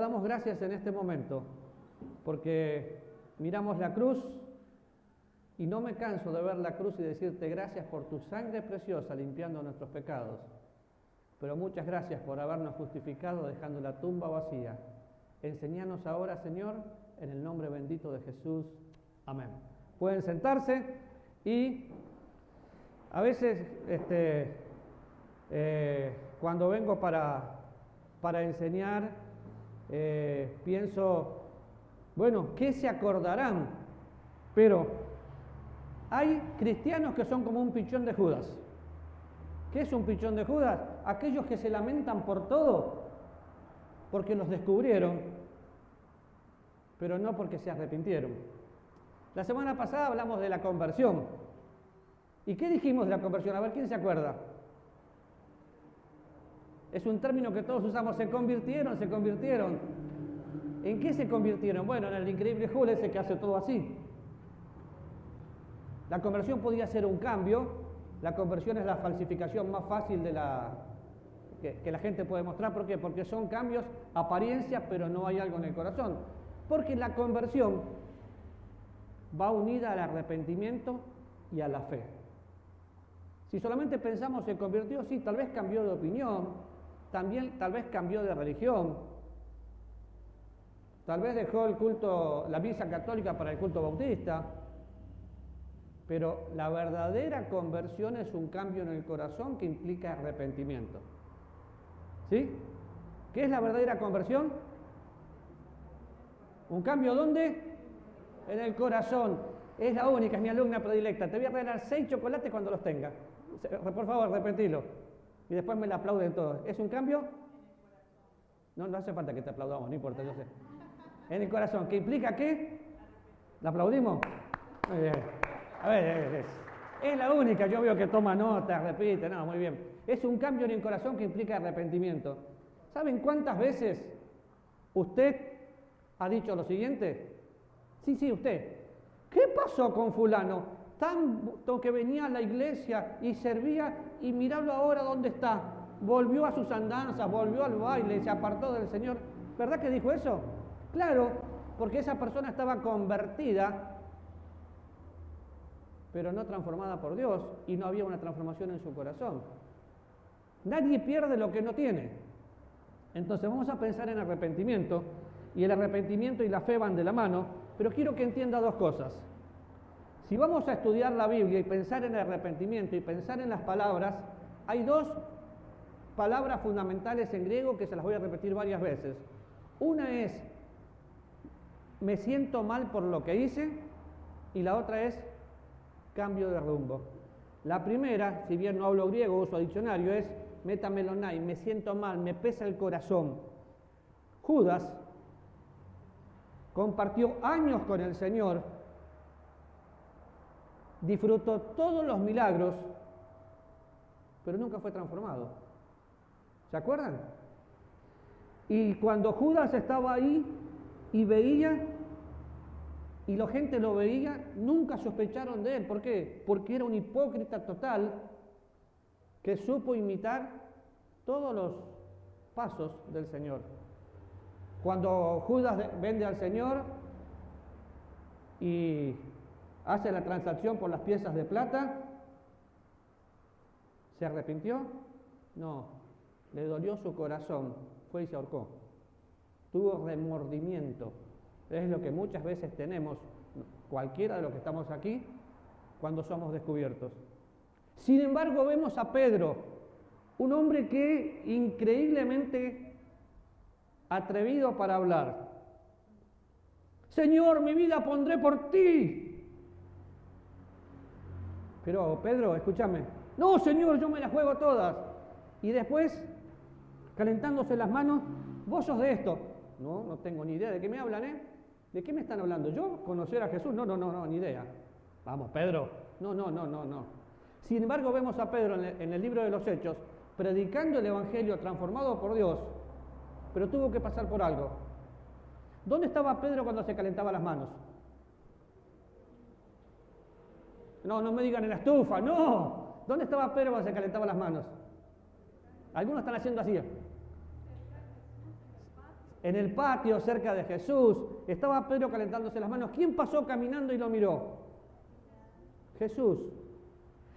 Damos gracias en este momento porque miramos la cruz y no me canso de ver la cruz y decirte gracias por tu sangre preciosa limpiando nuestros pecados, pero muchas gracias por habernos justificado dejando la tumba vacía. Enséñanos ahora, Señor, en el nombre bendito de Jesús. Amén. Pueden sentarse y a veces cuando vengo para enseñar pienso, bueno, ¿qué se acordarán? Pero hay cristianos que son como un pichón de Judas. ¿Qué es un pichón de Judas? Aquellos que se lamentan por todo porque los descubrieron, pero no porque se arrepintieron. La semana pasada hablamos de la conversión. ¿Y qué dijimos de la conversión? A ver, ¿quién se acuerda? Es un término que todos usamos, se convirtieron. ¿En qué se convirtieron? Bueno, en el increíble Hulk ese que hace todo así. La conversión podía ser un cambio. La conversión es la falsificación más fácil que la gente puede mostrar. ¿Por qué? Porque son cambios, apariencia, pero no hay algo en el corazón. Porque la conversión va unida al arrepentimiento y a la fe. Si solamente pensamos se convirtió, sí, tal vez cambió de opinión, también tal vez cambió de religión, tal vez dejó el culto, la misa católica para el culto bautista, pero la verdadera conversión es un cambio en el corazón que implica arrepentimiento. ¿Sí? ¿Qué es la verdadera conversión? ¿Un cambio dónde? En el corazón. Es la única, es mi alumna predilecta. Te voy a regalar 6 chocolates cuando los tenga. Por favor, repetilo. Y después me la aplauden todos. ¿Es un cambio? No hace falta que te aplaudamos, no importa, yo sé. En el corazón, ¿qué implica qué? ¿La aplaudimos? Muy bien. A ver, es la única, yo veo que toma nota, repite, no, muy bien. Es un cambio en el corazón que implica arrepentimiento. ¿Saben cuántas veces usted ha dicho lo siguiente? Sí, usted. ¿Qué pasó con fulano? Tanto que venía a la iglesia y servía y mirarlo ahora dónde está. Volvió a sus andanzas, volvió al baile, se apartó del Señor. ¿Verdad que dijo eso? Claro, porque esa persona estaba convertida, pero no transformada por Dios y no había una transformación en su corazón. Nadie pierde lo que no tiene. Entonces vamos a pensar en arrepentimiento, y el arrepentimiento y la fe van de la mano, pero quiero que entienda dos cosas. Si vamos a estudiar la Biblia y pensar en el arrepentimiento y pensar en las palabras, hay dos palabras fundamentales en griego que se las voy a repetir varias veces. Una es, me siento mal por lo que hice, y la otra es, cambio de rumbo. La primera, si bien no hablo griego, uso diccionario, es metamelonai, me siento mal, me pesa el corazón. Judas compartió años con el Señor, disfrutó todos los milagros, pero nunca fue transformado. ¿Se acuerdan? Y cuando Judas estaba ahí y veía, y la gente lo veía, nunca sospecharon de él. ¿Por qué? Porque era un hipócrita total que supo imitar todos los pasos del Señor. Cuando Judas vende al Señor y hace la transacción por las piezas de plata, ¿se arrepintió? No, le dolió su corazón, fue y se ahorcó. Tuvo remordimiento. Es lo que muchas veces tenemos, cualquiera de los que estamos aquí, cuando somos descubiertos. Sin embargo, vemos a Pedro, un hombre que increíblemente atrevido para hablar. Señor, mi vida pondré por ti. Pero Pedro, escúchame. No, Señor, yo me las juego todas. Y después, calentándose las manos, vos sos de esto. No tengo ni idea de qué me hablan, ¿eh? ¿De qué me están hablando? ¿Yo conocer a Jesús? No, ni idea. Vamos, Pedro. No. Sin embargo, vemos a Pedro en el libro de los Hechos, predicando el Evangelio transformado por Dios, pero tuvo que pasar por algo. ¿Dónde estaba Pedro cuando se calentaba las manos? No me digan en la estufa, no. ¿Dónde estaba Pedro cuando se calentaba las manos? Algunos están haciendo así. en el patio cerca de Jesús. Estaba Pedro calentándose las manos. ¿Quién pasó caminando y lo miró? Jesús.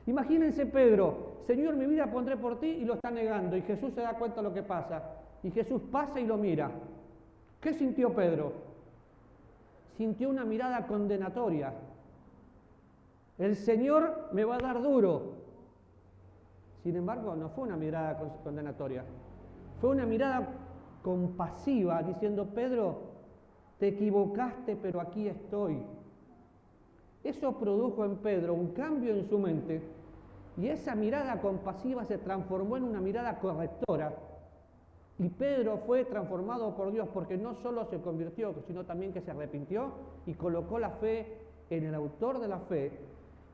Imagínense Pedro, Señor, mi vida pondré por ti, y lo está negando. Y Jesús se da cuenta de lo que pasa. Y Jesús pasa y lo mira. ¿Qué sintió Pedro? Sintió una mirada condenatoria. El Señor me va a dar duro. Sin embargo, no fue una mirada condenatoria. Fue una mirada compasiva, diciendo, Pedro, te equivocaste, pero aquí estoy. Eso produjo en Pedro un cambio en su mente, y esa mirada compasiva se transformó en una mirada correctora. Y Pedro fue transformado por Dios, porque no solo se convirtió, sino también que se arrepintió y colocó la fe en el autor de la fe.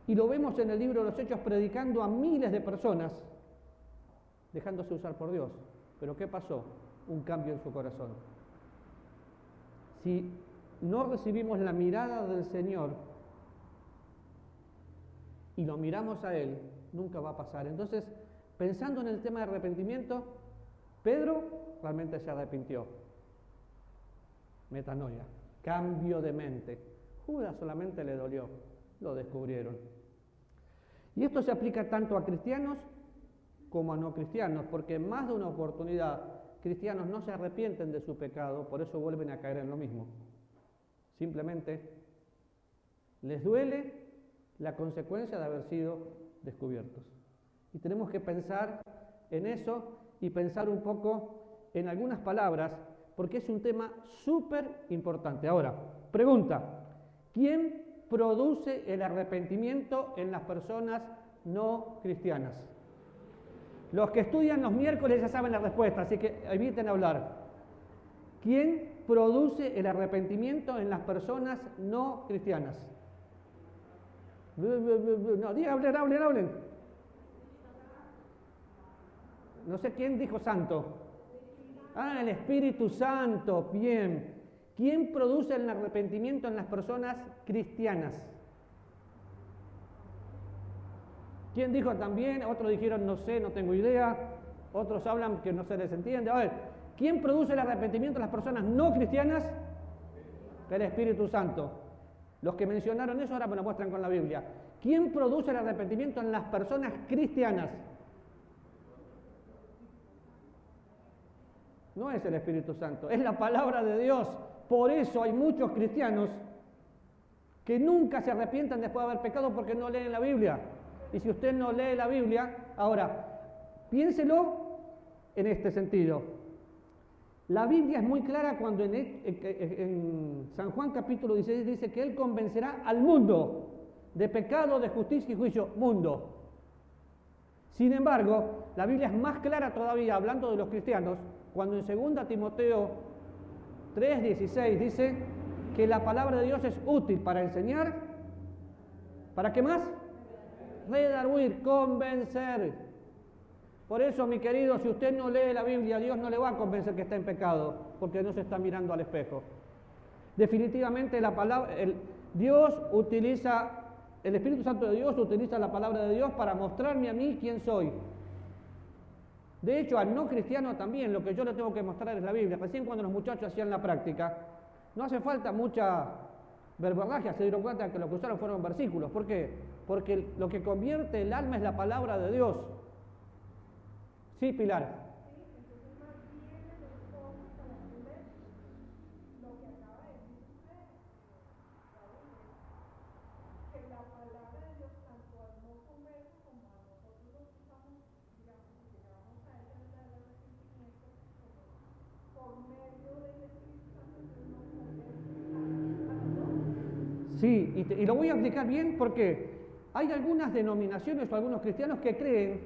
Y lo vemos en el libro de los Hechos predicando a miles de personas, dejándose usar por Dios. Pero ¿qué pasó? Un cambio en su corazón. Si no recibimos la mirada del Señor y lo miramos a Él, nunca va a pasar. Entonces, pensando en el tema de arrepentimiento, Pedro realmente se arrepintió. Metanoia, cambio de mente. Judas solamente le dolió, lo descubrieron. Y esto se aplica tanto a cristianos como a no cristianos, porque en más de una oportunidad cristianos no se arrepienten de su pecado, por eso vuelven a caer en lo mismo. Simplemente les duele la consecuencia de haber sido descubiertos. Y tenemos que pensar en eso y pensar un poco en algunas palabras, porque es un tema súper importante. Ahora, pregunta, ¿quién produce el arrepentimiento en las personas no cristianas? Los que estudian los miércoles ya saben la respuesta, así que eviten hablar. ¿Quién produce el arrepentimiento en las personas no cristianas? No, hablen. No sé quién dijo santo. Ah, el Espíritu Santo, bien. ¿Quién produce el arrepentimiento en las personas cristianas? ¿Quién dijo también? Otros dijeron no sé, no tengo idea. Otros hablan que no se les entiende. A ver, ¿quién produce el arrepentimiento en las personas no cristianas? El Espíritu Santo. Los que mencionaron eso ahora me lo muestran con la Biblia. ¿Quién produce el arrepentimiento en las personas cristianas? No es el Espíritu Santo, es la palabra de Dios. Por eso hay muchos cristianos que nunca se arrepientan después de haber pecado porque no leen la Biblia. Y si usted no lee la Biblia, ahora, piénselo en este sentido. La Biblia es muy clara cuando en San Juan capítulo 16 dice que Él convencerá al mundo de pecado, de justicia y juicio. Mundo. Sin embargo, la Biblia es más clara todavía, hablando de los cristianos, cuando en 2 Timoteo 3:16 dice que la palabra de Dios es útil para enseñar, ¿para qué más? Redarguir, convencer. Por eso, mi querido, si usted no lee la Biblia, Dios no le va a convencer que está en pecado, porque no se está mirando al espejo. Definitivamente la palabra, el Espíritu Santo de Dios utiliza la palabra de Dios para mostrarme a mí quién soy. De hecho, al no cristiano también, lo que yo le tengo que mostrar es la Biblia. Recién cuando los muchachos hacían la práctica, no hace falta mucha verborragia, se dieron cuenta que lo que usaron fueron versículos. ¿Por qué? Porque lo que convierte el alma es la palabra de Dios. Sí, Pilar. Sí, y lo voy a explicar bien porque hay algunas denominaciones o algunos cristianos que creen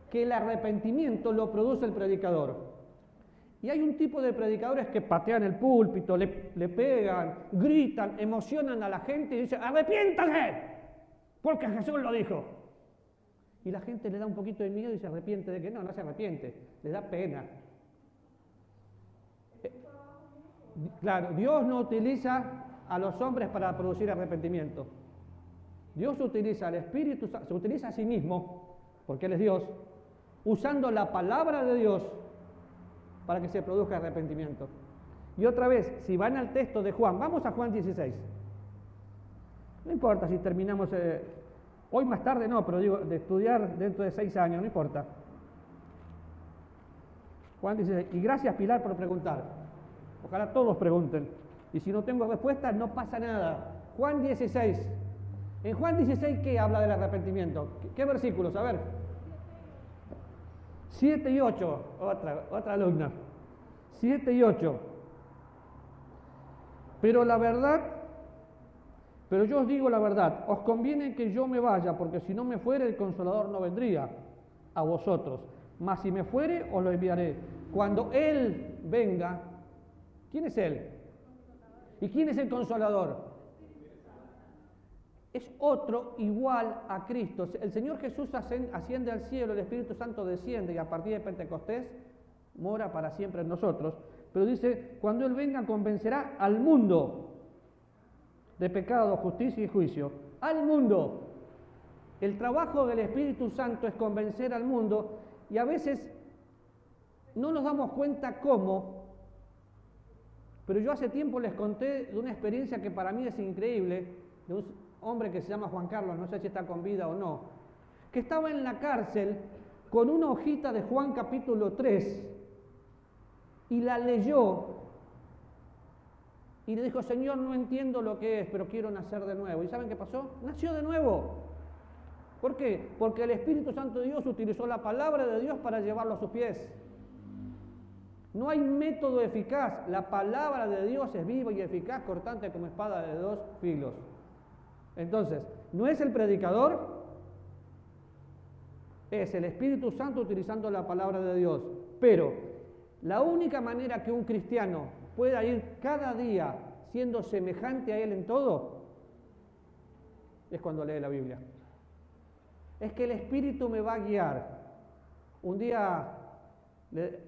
que el arrepentimiento lo produce el predicador. Y hay un tipo de predicadores que patean el púlpito, le pegan, gritan, emocionan a la gente y dicen, ¡arrepiéntanse! Porque Jesús lo dijo. Y la gente le da un poquito de miedo y se arrepiente de que no se arrepiente, le da pena. Claro, Dios no utiliza a los hombres para producir arrepentimiento. Dios utiliza al Espíritu, se utiliza a sí mismo, porque Él es Dios, usando la palabra de Dios para que se produzca arrepentimiento. Y otra vez, si van al texto de Juan, vamos a Juan 16. No importa si terminamos hoy más tarde, no, pero digo, de estudiar dentro de 6 años, no importa. Juan 16. Y gracias, Pilar, por preguntar. Ojalá todos pregunten. Y si no tengo respuesta, no pasa nada. Juan 16. En Juan 16, ¿qué habla del arrepentimiento? ¿Qué versículos? A ver. 7 y 8. Otra alumna. 7 y 8. Pero yo os digo la verdad, os conviene que yo me vaya, porque si no me fuere, el Consolador no vendría a vosotros. Mas si me fuere, os lo enviaré. Cuando Él venga, ¿quién es Él? ¿Y quién es el Consolador? Es otro igual a Cristo. El Señor Jesús asciende al cielo, el Espíritu Santo desciende y a partir de Pentecostés mora para siempre en nosotros. Pero dice, cuando Él venga convencerá al mundo de pecado, justicia y juicio. Al mundo. El trabajo del Espíritu Santo es convencer al mundo y a veces no nos damos cuenta cómo, pero yo hace tiempo les conté de una experiencia que para mí es increíble, de un hombre que se llama Juan Carlos, no sé si está con vida o no, que estaba en la cárcel con una hojita de Juan capítulo 3 y la leyó y le dijo, Señor, no entiendo lo que es, pero quiero nacer de nuevo. ¿Y saben qué pasó? Nació de nuevo. ¿Por qué? Porque el Espíritu Santo de Dios utilizó la palabra de Dios para llevarlo a sus pies. No hay método eficaz. La palabra de Dios es viva y eficaz, cortante como espada de 2 filos. Entonces, no es el predicador, es el Espíritu Santo utilizando la palabra de Dios. Pero la única manera que un cristiano pueda ir cada día siendo semejante a Él en todo es cuando lee la Biblia. Es que el Espíritu me va a guiar. Un día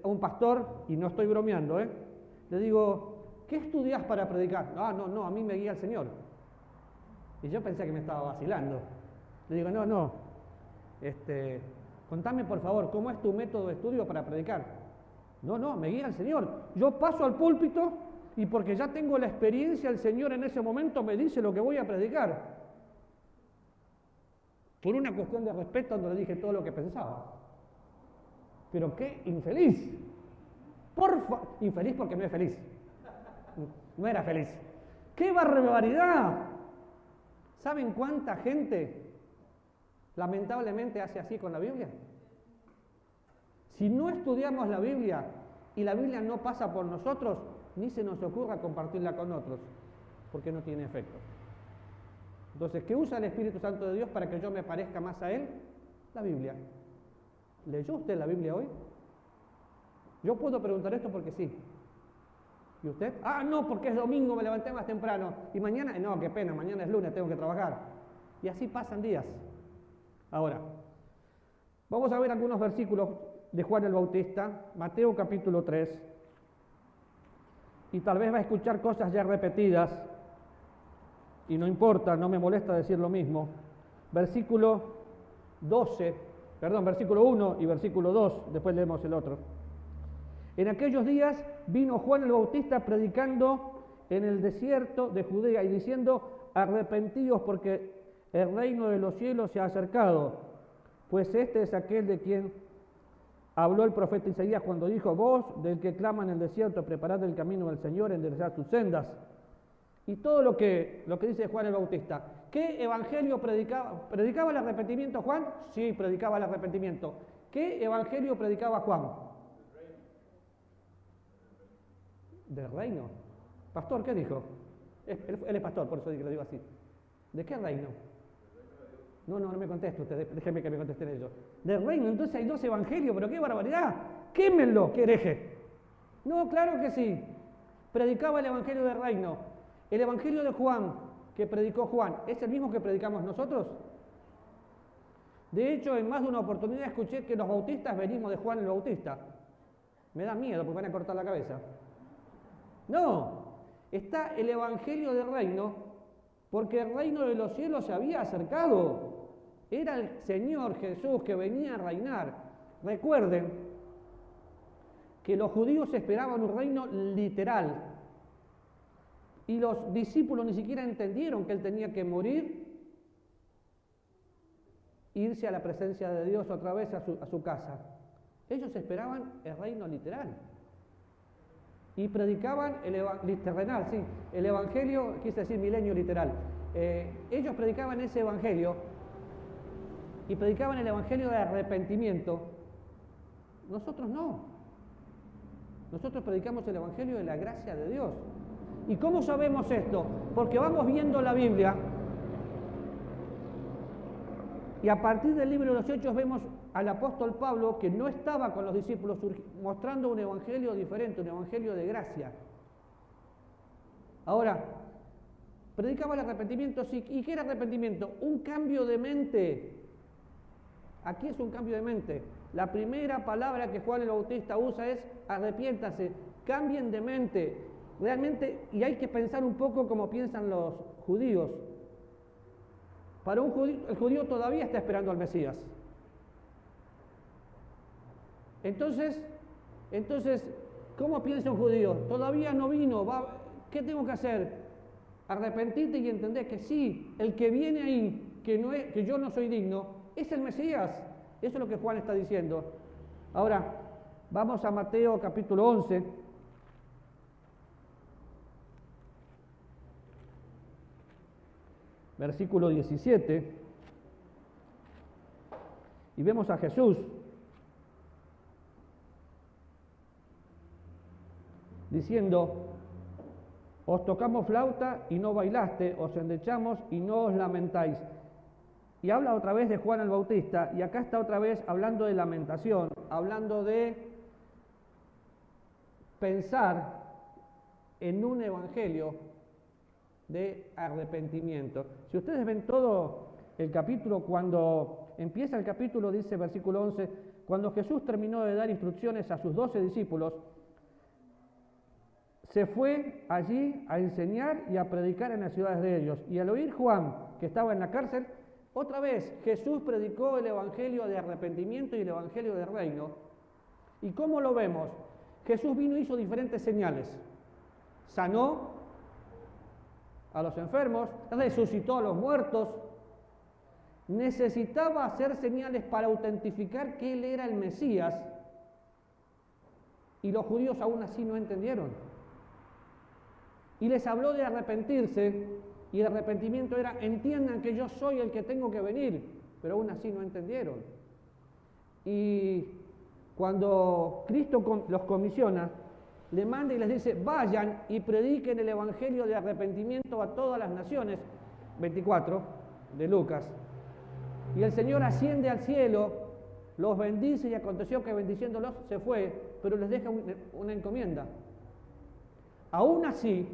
a un pastor, y no estoy bromeando, le digo, ¿qué estudias para predicar? No, a mí me guía el Señor. Y yo pensé que me estaba vacilando. Le digo, no, contame por favor, ¿cómo es tu método de estudio para predicar? No, me guía el Señor. Yo paso al púlpito y porque ya tengo la experiencia, el Señor en ese momento me dice lo que voy a predicar. Por una cuestión de respeto no le dije todo lo que pensaba. Pero qué infeliz. Infeliz porque no es feliz. No era feliz. ¡Qué barbaridad! ¿Saben cuánta gente lamentablemente hace así con la Biblia? Si no estudiamos la Biblia y la Biblia no pasa por nosotros, ni se nos ocurra compartirla con otros, porque no tiene efecto. Entonces, ¿qué usa el Espíritu Santo de Dios para que yo me parezca más a Él? La Biblia. ¿Leyó usted la Biblia hoy? Yo puedo preguntar esto porque sí. ¿Y usted? No, porque es domingo, me levanté más temprano. ¿Y mañana? No, qué pena, mañana es lunes, tengo que trabajar. Y así pasan días. Ahora, vamos a ver algunos versículos de Juan el Bautista, Mateo capítulo 3, y tal vez va a escuchar cosas ya repetidas, y no importa, no me molesta decir lo mismo. Versículo 1 y versículo 2, después leemos el otro. En aquellos días vino Juan el Bautista predicando en el desierto de Judea y diciendo, arrepentíos porque el reino de los cielos se ha acercado, pues este es aquel de quien habló el profeta Isaías cuando dijo, voz del que clama en el desierto, preparad el camino del Señor, enderezad sus sendas. Y todo lo que dice Juan el Bautista. ¿Qué evangelio predicaba? ¿Predicaba el arrepentimiento Juan? Sí, predicaba el arrepentimiento. ¿Qué evangelio predicaba Juan? Del reino. Pastor, ¿qué dijo? Él es pastor, por eso lo digo así. ¿De qué reino? No me conteste usted, déjenme que me contesten ellos. Del reino, entonces hay 2 evangelios, pero qué barbaridad. Quémenlo, qué hereje. No, claro que sí. Predicaba el evangelio del reino. El evangelio de Juan, que predicó Juan, ¿es el mismo que predicamos nosotros? De hecho, en más de una oportunidad escuché que los bautistas venimos de Juan el Bautista. Me da miedo porque van a cortar la cabeza. No, está el evangelio del reino, porque el reino de los cielos se había acercado. Era el Señor Jesús que venía a reinar. Recuerden que los judíos esperaban un reino literal, Y los discípulos ni siquiera entendieron que él tenía que morir, irse a la presencia de Dios otra vez a su casa. Ellos esperaban el reino literal. Y predicaban terrenal, sí, el evangelio, quise decir milenio literal. Ellos predicaban ese evangelio y predicaban el evangelio de arrepentimiento. Nosotros no. Nosotros predicamos el evangelio de la gracia de Dios. ¿Y cómo sabemos esto? Porque vamos viendo la Biblia y a partir del libro de los Hechos vemos al apóstol Pablo que no estaba con los discípulos mostrando un evangelio diferente, un evangelio de gracia. Ahora, predicaba el arrepentimiento, sí. ¿Y qué era arrepentimiento? Un cambio de mente. Aquí es un cambio de mente. La primera palabra que Juan el Bautista usa es arrepiéntase, cambien de mente. Realmente, y hay que pensar un poco como piensan los judíos. Para un judío, el judío todavía está esperando al Mesías. Entonces, ¿cómo piensa un judío? Todavía no vino, ¿qué tengo que hacer? Arrepentirte y entender que sí, el que viene ahí, que yo no soy digno, es el Mesías. Eso es lo que Juan está diciendo. Ahora, vamos a Mateo capítulo 11. Versículo 17. Y vemos a Jesús diciendo: os tocamos flauta y no bailaste, os endechamos y no os lamentáis. Y habla otra vez de Juan el Bautista, y acá está otra vez hablando de lamentación, hablando de pensar en un evangelio de arrepentimiento. Si ustedes ven todo el capítulo, cuando empieza el capítulo, dice versículo 11, cuando Jesús terminó de dar instrucciones a sus 12 discípulos, se fue allí a enseñar y a predicar en las ciudades de ellos. Y al oír Juan, que estaba en la cárcel, otra vez Jesús predicó el evangelio de arrepentimiento y el evangelio del reino. ¿Y cómo lo vemos? Jesús vino y hizo diferentes señales. Sanó a los enfermos, resucitó a los muertos. Necesitaba hacer señales para autentificar que él era el Mesías, y los judíos aún así no entendieron. Y les habló de arrepentirse, y el arrepentimiento era: entiendan que yo soy el que tengo que venir, pero aún así no entendieron. Y cuando Cristo los comisiona, le manda y les dice: vayan y prediquen el evangelio de arrepentimiento a todas las naciones, 24 de Lucas. Y el Señor asciende al cielo, los bendice, y aconteció que bendiciéndolos se fue, pero les deja una encomienda. Aún así,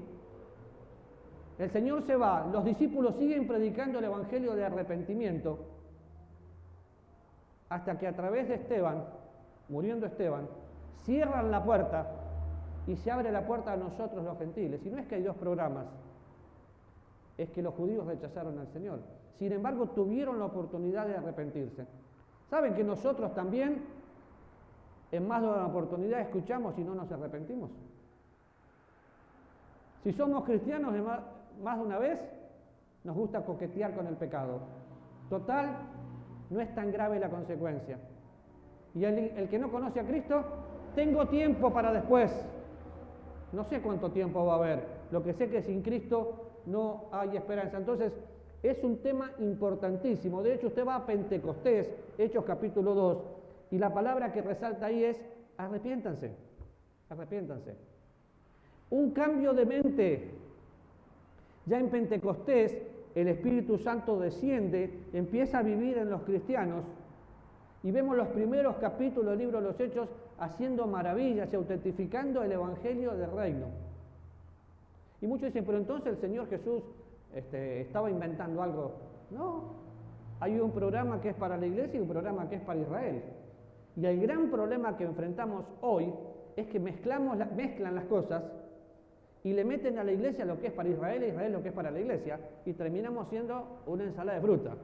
el Señor se va, los discípulos siguen predicando el evangelio de arrepentimiento, hasta que a través de Esteban, muriendo Esteban, cierran la puerta y se abre la puerta a nosotros los gentiles. Y no es que hay dos programas, es que los judíos rechazaron al Señor. Sin embargo, tuvieron la oportunidad de arrepentirse. ¿Saben que nosotros también, en más de una oportunidad, escuchamos y no nos arrepentimos? Si somos cristianos, más de una vez nos gusta coquetear con el pecado. Total, no es tan grave la consecuencia. Y el que no conoce a Cristo, tengo tiempo para después. No sé cuánto tiempo va a haber. Lo que sé que sin Cristo no hay esperanza. Entonces, es un tema importantísimo. De hecho, usted va a Pentecostés, Hechos capítulo 2, y la palabra que resalta ahí es: arrepiéntanse, arrepiéntanse. Un cambio de mente. Ya en Pentecostés, el Espíritu Santo desciende, empieza a vivir en los cristianos, y vemos los primeros capítulos del libro de los Hechos haciendo maravillas y autentificando el evangelio del reino. Y muchos dicen: pero entonces el Señor Jesús estaba inventando algo. No, hay un programa que es para la iglesia y un programa que es para Israel. Y el gran problema que enfrentamos hoy es que mezclan las cosas y le meten a la iglesia lo que es para Israel y Israel lo que es para la iglesia, y terminamos siendo una ensalada de fruta.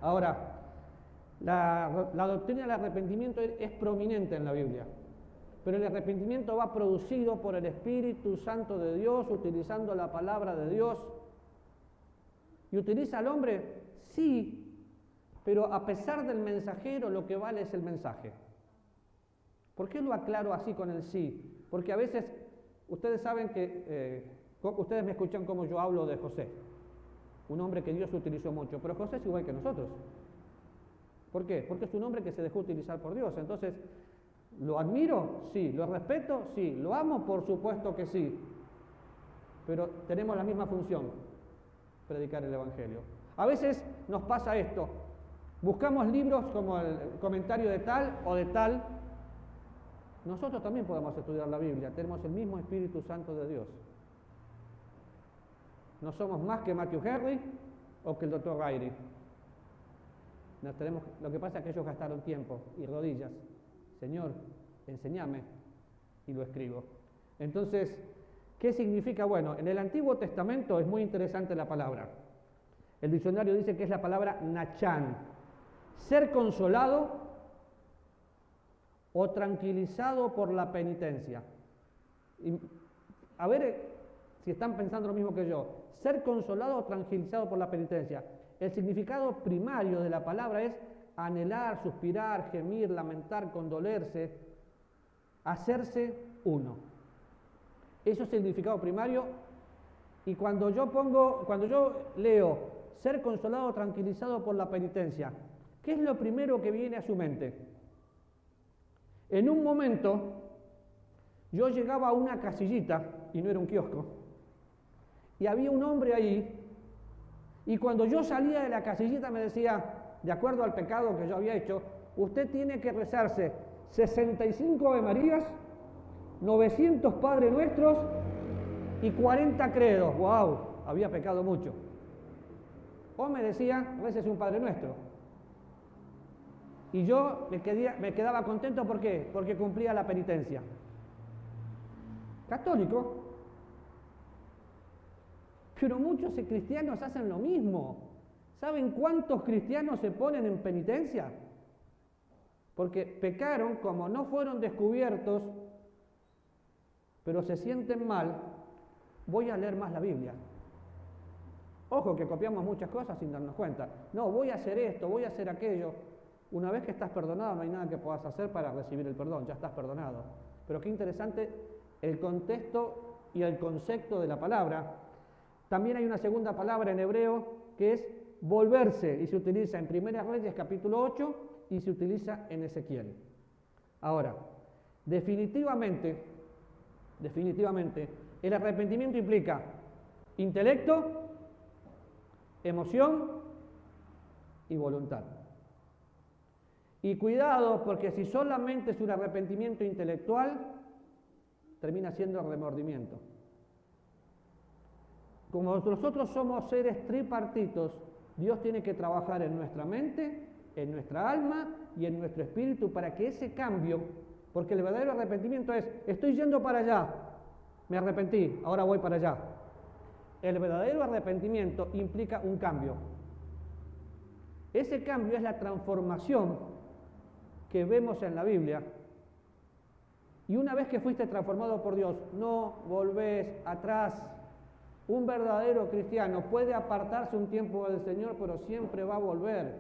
Ahora, la doctrina del arrepentimiento es prominente en la Biblia. pero el arrepentimiento va producido por el Espíritu Santo de Dios, utilizando la palabra de Dios. ¿Y utiliza al hombre? Sí, pero a pesar del mensajero, lo que vale es el mensaje. ¿Por qué lo aclaro así con el sí? Porque a veces, ustedes saben que, ustedes me escuchan como yo hablo de José, un hombre que Dios utilizó mucho, pero José es igual que nosotros. ¿Por qué? Porque es un hombre que se dejó utilizar por Dios. Entonces, ¿lo admiro? Sí. ¿Lo respeto? Sí. ¿Lo amo? Por supuesto que sí. Pero tenemos la misma función, predicar el Evangelio. A veces nos pasa esto, buscamos libros como el comentario de tal o de tal. Nosotros también podemos estudiar la Biblia, tenemos el mismo Espíritu Santo de Dios. No somos más que Matthew Henry o que el Dr. Riley. Lo que pasa es que ellos gastaron tiempo y rodillas. Señor, enséñame, y lo escribo. Entonces, ¿qué significa? Bueno, en el Antiguo Testamento es muy interesante la palabra. El diccionario dice que es la palabra nachán, ser consolado o tranquilizado por la penitencia. Y, a ver si están pensando lo mismo que yo. Ser consolado o tranquilizado por la penitencia. El significado primario de la palabra es anhelar, suspirar, gemir, lamentar, condolerse, hacerse uno. Eso es el significado primario. Y cuando yo leo ser consolado o tranquilizado por la penitencia, ¿qué es lo primero que viene a su mente? En un momento, yo llegaba a una casillita, y no era un kiosco, y había un hombre ahí, y cuando yo salía de la casillita me decía, de acuerdo al pecado que yo había hecho, usted tiene que rezarse 65 Ave Marías, 900 Padre Nuestros y 40 credos. ¡Wow! Había pecado mucho. O me decía, récese un Padre Nuestro. Y yo me quedaba contento, ¿por qué? Porque cumplía la penitencia. Católico. Pero muchos cristianos hacen lo mismo. ¿Saben cuántos cristianos se ponen en penitencia? Porque pecaron, como no fueron descubiertos, pero se sienten mal, voy a leer más la Biblia. Ojo que copiamos muchas cosas sin darnos cuenta. No, voy a hacer esto, voy a hacer aquello. Una vez que estás perdonado, no hay nada que puedas hacer para recibir el perdón, ya estás perdonado. Pero qué interesante el contexto y el concepto de la palabra. También hay una segunda palabra en hebreo que es volverse, y se utiliza en Primera Reyes capítulo 8 y se utiliza en Ezequiel. Ahora, definitivamente, el arrepentimiento implica intelecto, emoción y voluntad. Y cuidado, porque si solamente es un arrepentimiento intelectual, termina siendo remordimiento. Como nosotros somos seres tripartitos, Dios tiene que trabajar en nuestra mente, en nuestra alma y en nuestro espíritu para que ese cambio, porque el verdadero arrepentimiento es, estoy yendo para allá, me arrepentí, ahora voy para allá. El verdadero arrepentimiento implica un cambio. Ese cambio es la transformación que vemos en la Biblia. Y una vez que fuiste transformado por Dios, no volvés atrás. Un verdadero cristiano puede apartarse un tiempo del Señor, pero siempre va a volver.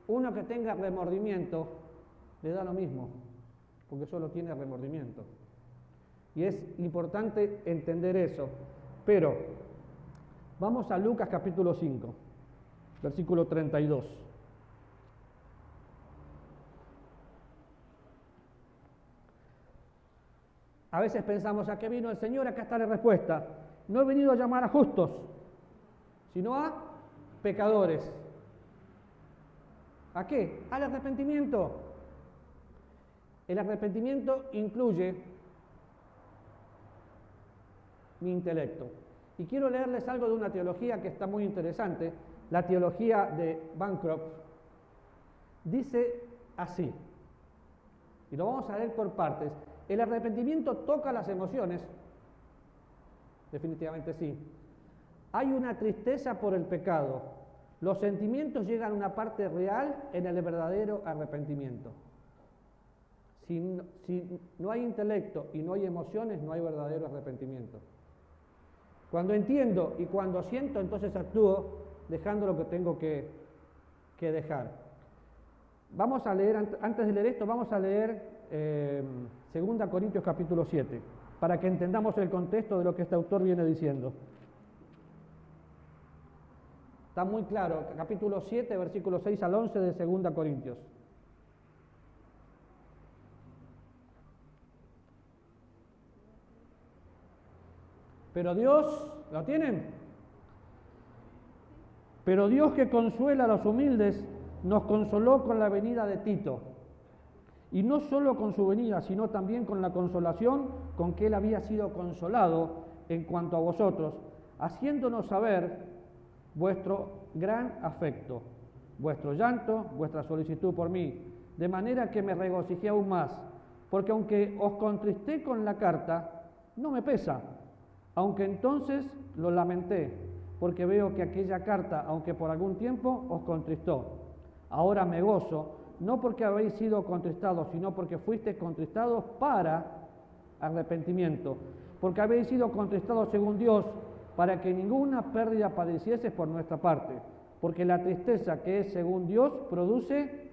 Uno que tenga remordimiento, le da lo mismo, porque solo tiene remordimiento. Y es importante entender eso. Pero, vamos a Lucas capítulo 5, versículo 32. A veces pensamos, ¿a qué vino el Señor? Acá está la respuesta. No he venido a llamar a justos, sino a pecadores. ¿A qué? Al arrepentimiento. El arrepentimiento incluye mi intelecto. Y quiero leerles algo de una teología que está muy interesante, la teología de Bancroft. Dice así, y lo vamos a leer por partes. ¿El arrepentimiento toca las emociones? Definitivamente sí. Hay una tristeza por el pecado. Los sentimientos llegan a una parte real en el verdadero arrepentimiento. Si no hay intelecto y no hay emociones, no hay verdadero arrepentimiento. Cuando entiendo y cuando siento, entonces actúo dejando lo que tengo que dejar. Vamos a leer, antes de leer esto, vamos a leer 2 Corintios capítulo 7, para que entendamos el contexto de lo que este autor viene diciendo. Está muy claro, capítulo 7, versículos 6 al 11 de 2 Corintios. Pero Dios, ¿lo tienen? Pero Dios, que consuela a los humildes, nos consoló con la venida de Tito. Y no solo con su venida, sino también con la consolación con que él había sido consolado en cuanto a vosotros, haciéndonos saber vuestro gran afecto, vuestro llanto, vuestra solicitud por mí, de manera que me regocijé aún más, porque aunque os contristé con la carta, no me pesa, aunque entonces lo lamenté, porque veo que aquella carta, aunque por algún tiempo, os contristó. Ahora me gozo, no porque habéis sido contristados, sino porque fuisteis contristados para arrepentimiento, porque habéis sido contristados según Dios, para que ninguna pérdida padecieses por nuestra parte, porque la tristeza que es según Dios produce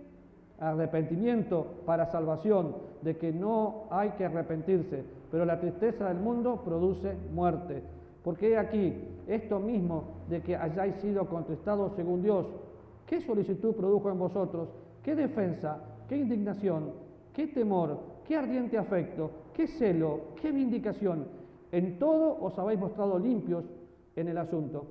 arrepentimiento para salvación, de que no hay que arrepentirse, pero la tristeza del mundo produce muerte. Porque he aquí, esto mismo de que hayáis sido contristados según Dios, ¿qué solicitud produjo en vosotros? ¿Qué defensa? ¿Qué indignación? ¿Qué temor? ¿Qué ardiente afecto? ¿Qué celo? ¿Qué vindicación? En todo os habéis mostrado limpios en el asunto.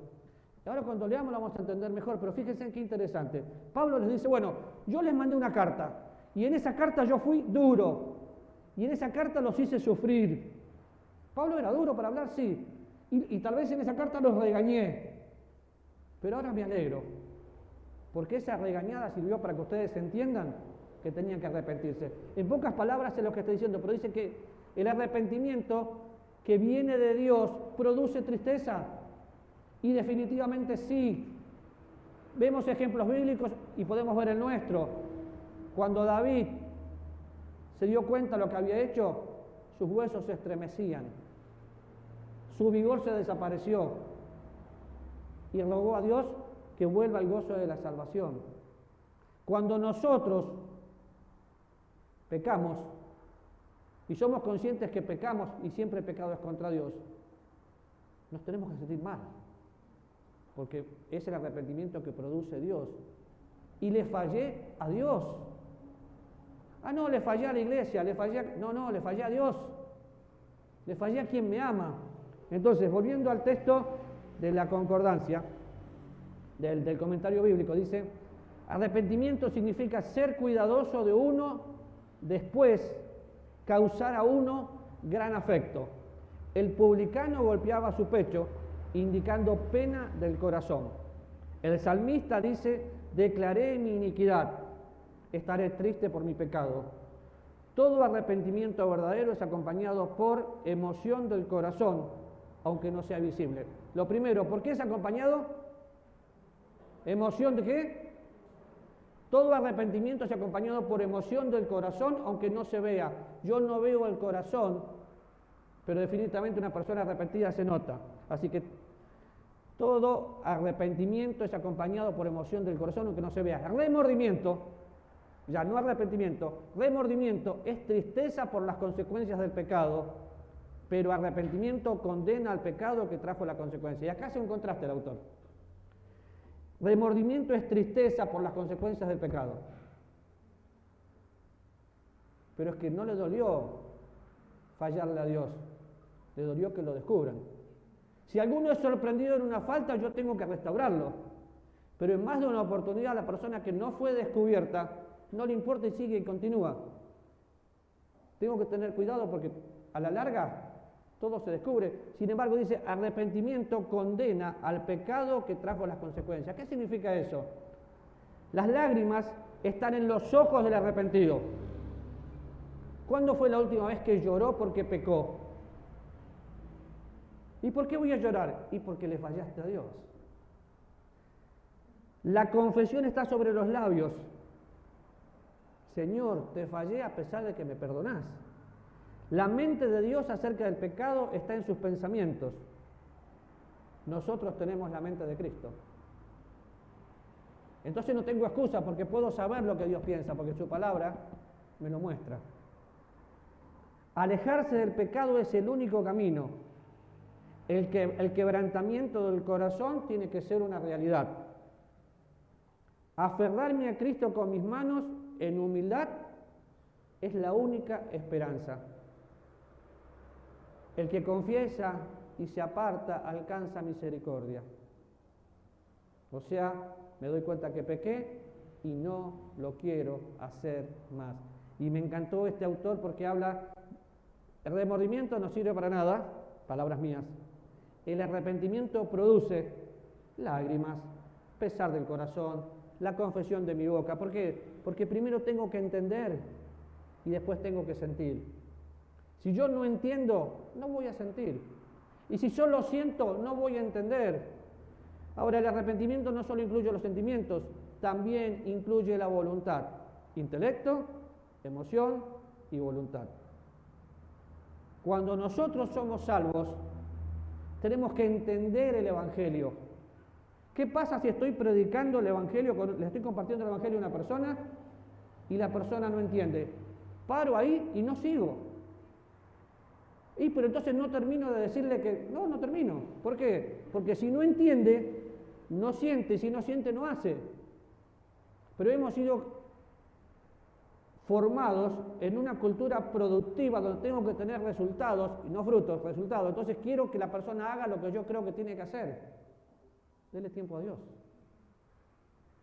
Ahora cuando leamos lo vamos a entender mejor, pero fíjense qué interesante. Pablo les dice, bueno, yo les mandé una carta, y en esa carta yo fui duro, y en esa carta los hice sufrir. Pablo era duro para hablar, sí, y tal vez en esa carta los regañé, pero ahora me alegro, porque esa regañada sirvió para que ustedes entiendan que tenían que arrepentirse. En pocas palabras es lo que está diciendo, pero dice que el arrepentimiento que viene de Dios produce tristeza, y definitivamente sí. Vemos ejemplos bíblicos y podemos ver el nuestro. Cuando David se dio cuenta de lo que había hecho, sus huesos se estremecían, su vigor se desapareció y rogó a Dios que vuelva el gozo de la salvación. Cuando nosotros pecamos y somos conscientes que pecamos y siempre el pecado es contra Dios, nos tenemos que sentir mal, porque es el arrepentimiento que produce Dios. Y le fallé a Dios. Ah, no, le fallé a la iglesia, le fallé a Dios. Le fallé a quien me ama. Entonces, volviendo al texto de la concordancia, del comentario bíblico, dice, arrepentimiento significa ser cuidadoso de uno, después causar a uno gran afecto. El publicano golpeaba su pecho, indicando pena del corazón. El salmista dice, declaré mi iniquidad, estaré triste por mi pecado. Todo arrepentimiento verdadero es acompañado por emoción del corazón, aunque no sea visible. Lo primero, ¿por qué es acompañado? ¿Emoción de qué? Todo arrepentimiento es acompañado por emoción del corazón, aunque no se vea. Yo no veo el corazón, pero definitivamente una persona arrepentida se nota. Así que todo arrepentimiento es acompañado por emoción del corazón, aunque no se vea. Remordimiento, ya no arrepentimiento, remordimiento es tristeza por las consecuencias del pecado, pero arrepentimiento condena al pecado que trajo la consecuencia. Y acá hace un contraste el autor. Remordimiento es tristeza por las consecuencias del pecado, pero es que no le dolió fallarle a Dios, le dolió que lo descubran. Si alguno es sorprendido en una falta, yo tengo que restaurarlo, pero en más de una oportunidad a la persona que no fue descubierta no le importa y sigue y continúa. Tengo que tener cuidado porque a la larga todo se descubre. Sin embargo, dice, arrepentimiento condena al pecado que trajo las consecuencias. ¿Qué significa eso? Las lágrimas están en los ojos del arrepentido. ¿Cuándo fue la última vez que lloró porque pecó? ¿Y por qué voy a llorar? Y porque le fallaste a Dios. La confesión está sobre los labios. Señor, te fallé a pesar de que me perdonás. La mente de Dios acerca del pecado está en sus pensamientos. Nosotros tenemos la mente de Cristo. Entonces no tengo excusa porque puedo saber lo que Dios piensa, porque su palabra me lo muestra. Alejarse del pecado es el único camino. El quebrantamiento del corazón tiene que ser una realidad. Aferrarme a Cristo con mis manos en humildad es la única esperanza. El que confiesa y se aparta alcanza misericordia. O sea, me doy cuenta que pequé y no lo quiero hacer más. Y me encantó este autor porque habla, el remordimiento no sirve para nada, palabras mías. El arrepentimiento produce lágrimas, pesar del corazón, la confesión de mi boca. ¿Por qué? Porque primero tengo que entender y después tengo que sentir. Si yo no entiendo, no voy a sentir. Y si solo siento, no voy a entender. Ahora, el arrepentimiento no solo incluye los sentimientos, también incluye la voluntad. Intelecto, emoción y voluntad. Cuando nosotros somos salvos, tenemos que entender el Evangelio. ¿Qué pasa si estoy predicando el Evangelio, le estoy compartiendo el Evangelio a una persona y la persona no entiende? Paro ahí y no sigo. Pero entonces no termino de decirle que... No termino. ¿Por qué? Porque si no entiende, no siente. Si no siente, no hace. Pero hemos sido formados en una cultura productiva donde tengo que tener resultados, y no frutos, resultados. Entonces quiero que la persona haga lo que yo creo que tiene que hacer. Dele tiempo a Dios.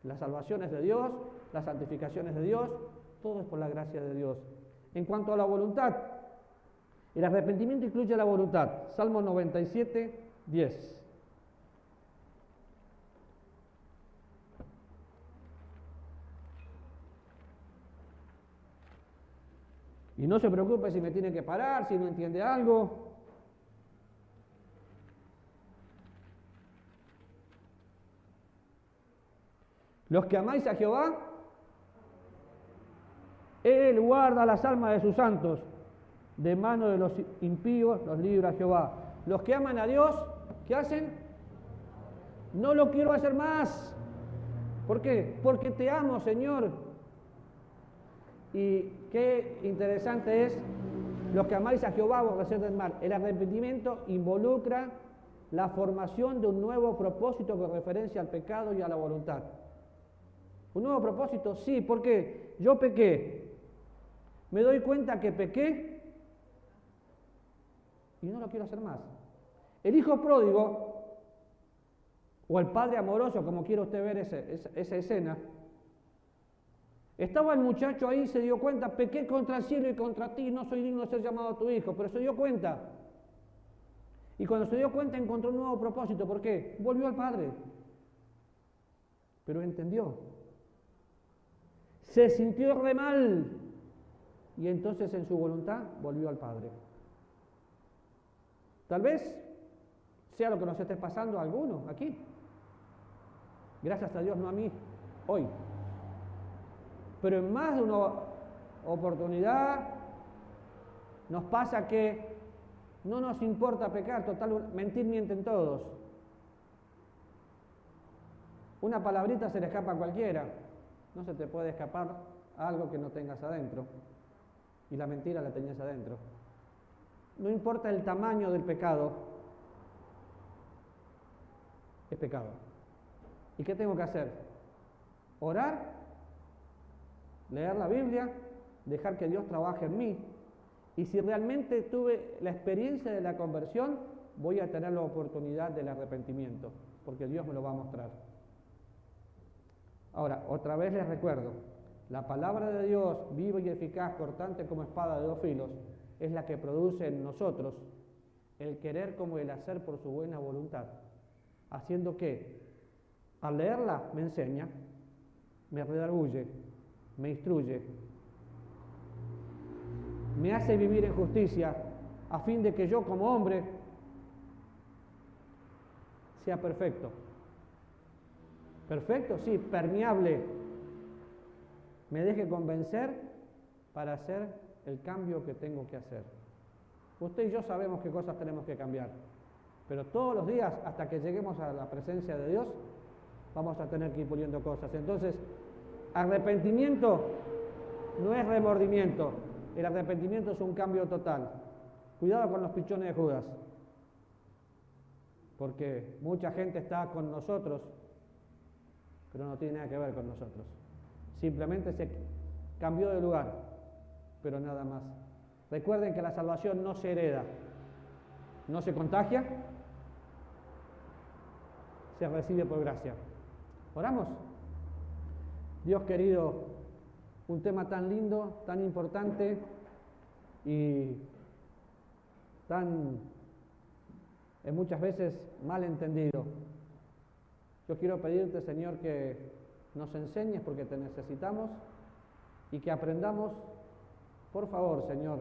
La salvación es de Dios, la santificación es de Dios, todo es por la gracia de Dios. En cuanto a la voluntad, el arrepentimiento incluye la voluntad. Salmo 97, 10. Y no se preocupe si me tiene que parar, si no entiende algo. Los que amáis a Jehová, Él guarda las almas de sus santos. De mano de los impíos los libra Jehová. Los que aman a Dios, ¿qué hacen? No lo quiero hacer más. ¿Por qué? Porque te amo, Señor. Y qué interesante es, los que amáis a Jehová, aborreced del mal. El arrepentimiento involucra la formación de un nuevo propósito con referencia al pecado y a la voluntad. ¿Un nuevo propósito? Sí, ¿por qué? Yo pequé. Me doy cuenta que pequé y no lo quiero hacer más. El hijo pródigo, o el padre amoroso, como quiera usted ver esa escena, estaba el muchacho ahí, se dio cuenta, pequé contra el cielo y contra ti, no soy digno de ser llamado tu hijo, pero se dio cuenta. Y cuando se dio cuenta encontró un nuevo propósito. ¿Por qué? Volvió al padre. Pero entendió. Se sintió re mal. Y entonces en su voluntad volvió al padre. Tal vez sea lo que nos esté pasando a algunos aquí. Gracias a Dios, no a mí, hoy. Pero en más de una oportunidad nos pasa que no nos importa pecar, total, mentir mienten todos. Una palabrita se le escapa a cualquiera. No se te puede escapar algo que no tengas adentro. Y la mentira la tenías adentro. No importa el tamaño del pecado, es pecado. ¿Y qué tengo que hacer? Orar, leer la Biblia, dejar que Dios trabaje en mí. Y si realmente tuve la experiencia de la conversión, voy a tener la oportunidad del arrepentimiento, porque Dios me lo va a mostrar. Ahora, otra vez les recuerdo, la palabra de Dios, viva y eficaz, cortante como espada de dos filos, es la que produce en nosotros el querer como el hacer por su buena voluntad, haciendo que, al leerla, me enseña, me redarguye, me instruye, me hace vivir en justicia, a fin de que yo como hombre sea perfecto. Perfecto, sí, permeable. Me deje convencer para hacer el cambio que tengo que hacer. Usted y yo sabemos qué cosas tenemos que cambiar, pero todos los días, hasta que lleguemos a la presencia de Dios, vamos a tener que ir puliendo cosas. Entonces, arrepentimiento no es remordimiento, el arrepentimiento es un cambio total. Cuidado con los pichones de Judas, porque mucha gente está con nosotros, pero no tiene nada que ver con nosotros. Simplemente se cambió de lugar, pero nada más. Recuerden que la salvación no se hereda, no se contagia, se recibe por gracia. ¿Oramos? Dios querido, un tema tan lindo, tan importante y tan muchas veces mal entendido. Yo quiero pedirte, Señor, que nos enseñes porque te necesitamos y que aprendamos, por favor, Señor,